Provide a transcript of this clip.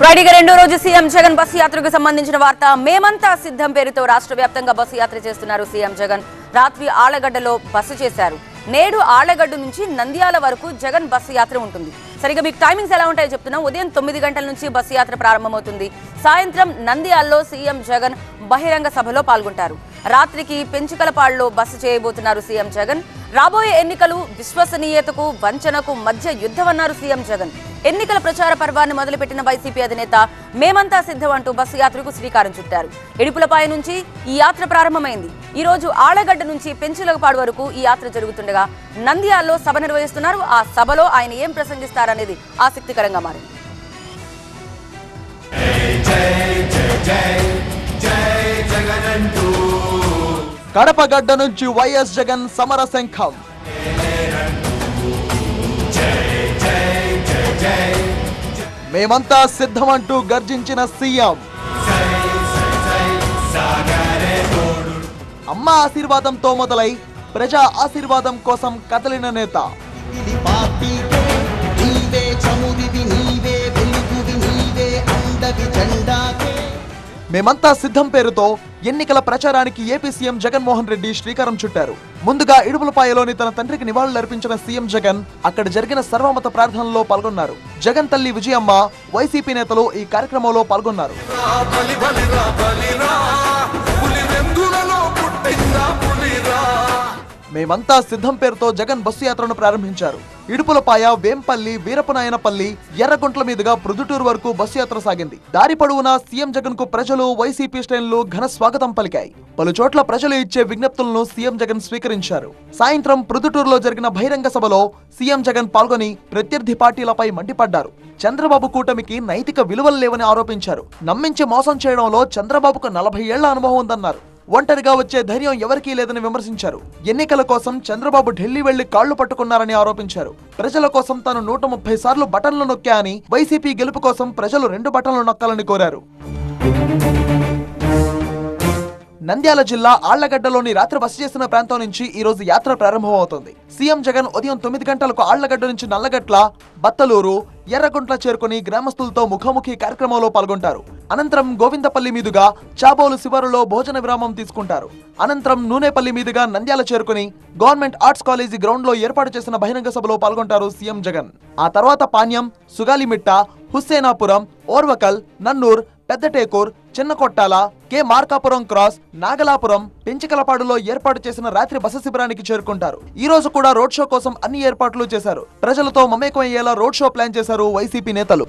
ఫ్రైడేగా రెండో రోజు CM Jagan bus యాత్రకు సంబంధించిన వార్త. మేమంతా సిద్ధం పేరుతో రాష్ట్ర వ్యాప్తంగా బస్సు యాత్ర చేస్తున్నారు సీఎం జగన్. రాత్రి ఆళ్లగడ్డలో బస్సు చేశారు. నేడు ఆళ్లగడ్డ నుంచి నంద్యాల వరకు జగన్ బస్సు యాత్ర ఉంటుంది. సరిగా మీకు టైమింగ్స్ ఎలా ఉంటాయో చెప్తున్నాం. ఉదయం 9 గంటల నుంచి బస్సు యాత్ర ప్రారంభమవుతుంది. సాయంత్రం నంద్యాలలో సీఎం జగన్ బహిరంగ సభలో పాల్గొంటారు. రాత్రికి పెంచుకలపాడులో బస చేయబోతున్నారు సీఎం జగన్. రాబోయే ఎన్నికలు విశ్వసనీయతకు వంచనకు మధ్య యుద్ధమన్నారు సీఎం జగన్. ఎన్నికల ప్రచార పర్వాన్ని మొదలుపెట్టిన వైసీపీ అధినేత మేమంతా సిద్ధం అంటూ బస్సు యాత్రకు శ్రీకారం చుట్టారు. ఇడుపులపాయ నుంచి ఈ యాత్ర ప్రారంభమైంది. ఈ రోజు ఆళ్లగడ్డ నుంచి పెంచులపాడు వరకు ఈ యాత్ర జరుగుతుండగా నంద్యాలలో సభ నిర్వహిస్తున్నారు. ఆ సభలో ఆయన ఏం ప్రసంగిస్తారనేది ఆసక్తికరంగా మారింది. కడప గడ్డ నుంచి వైఎస్ జగన్ సమర శంఖం. మేమంతా సిద్ధమంటూ గర్జించిన సీఎం. అమ్మ ఆశీర్వాదంతో మొదలై ప్రజా ఆశీర్వాదం కోసం కదలిన నేత. మేమంతా సిద్ధం పేరుతో ఎన్నికల ప్రచారానికి ఏపీ సీఎం జగన్మోహన్ రెడ్డి శ్రీకారం చుట్టారు. ముందుగా ఇడుపులపాయలోని తన తండ్రికి నివాళులర్పించిన సీఎం జగన్ అక్కడ జరిగిన సర్వమత ప్రార్థనలో పాల్గొన్నారు. జగన్ తల్లి విజయమ్మ, వైసీపీ నేతలు ఈ కార్యక్రమంలో పాల్గొన్నారు. మేమంతా సిద్ధం పేరుతో జగన్ బస్సు యాత్రను ప్రారంభించారు. ఇడుపులపాయ, వేంపల్లి, వీరపనాయనపల్లి, ఎర్రగుంట్ల మీదుగా ప్రొద్దుటూరు వరకు బస్సు యాత్ర సాగింది. దారి పొడవునా సీఎం జగన్ కు ప్రజలు, వైసీపీ శ్రేణులు ఘన స్వాగతం పలికాయి. పలు చోట్ల ప్రజలు ఇచ్చే విజ్ఞప్తులను సీఎం జగన్ స్వీకరించారు. సాయంత్రం ప్రొద్దుటూరులో జరిగిన బహిరంగ సభలో సీఎం జగన్ పాల్గొని ప్రత్యర్థి పార్టీలపై మండిపడ్డారు. చంద్రబాబు కూటమికి నైతిక విలువలు లేవని ఆరోపించారు. నమ్మించి మోసం చేయడంలో చంద్రబాబుకు 40 ఏళ్ల అనుభవం ఉందన్నారు. ఒంటరిగా వచ్చే ధైర్యం ఎవరికీ లేదని విమర్శించారు. ఎన్నికల కోసం చంద్రబాబు ఢిల్లీ వెళ్లి కాళ్లు పట్టుకున్నారని ఆరోపించారు. ప్రజల కోసం తాను 130 సార్లు బటన్లు నొక్కా అని, వైసీపీ గెలుపు కోసం ప్రజలు 2 బటన్లు నొక్కాలని కోరారు. నంద్యాల జిల్లా ఆళ్లగడ్డలోని రాత్రి బస చేసిన ప్రాంతం నుంచి ఈ రోజు యాత్ర ప్రారంభమవుతోంది. సీఎం జగన్ ఉదయం 9 గంటలకు ఆళ్లగడ్డ నుంచి నల్లగట్ల, బత్తలూరు, ఎర్రగుంట్ల చేరుకుని గ్రామస్తులతో ముఖాముఖి కార్యక్రమంలో పాల్గొంటారు. అనంతరం గోవిందపల్లి మీదుగా చాబోలు శివారులో భోజన విరామం తీసుకుంటారు. అనంతరం నూనేపల్లి మీదుగా నంద్యాల చేరుకుని గవర్నమెంట్ ఆర్ట్స్ కాలేజీ గ్రౌండ్ లో ఏర్పాటు చేసిన బహిరంగ సభలో పాల్గొంటారు సీఎం జగన్. ఆ తర్వాత పాణ్యం, సుగాలిమిట్ట, హుస్సేనాపురం, ఓర్వకల్, నన్నూర్, పెద్దటేకూర్, చిన్నకొట్టాల, కె మార్కాపురం క్రాస్, నాగలాపురం, పెంచికలపాడులో ఏర్పాటు చేసిన రాత్రి బస శిబిరానికి చేరుకుంటారు. ఈ రోజు కూడా రోడ్ షో కోసం అన్ని ఏర్పాట్లు చేశారు. ప్రజలతో మమేకమయ్యేలా రోడ్ షో ప్లాన్ చేశారు వైసీపీ నేతలు.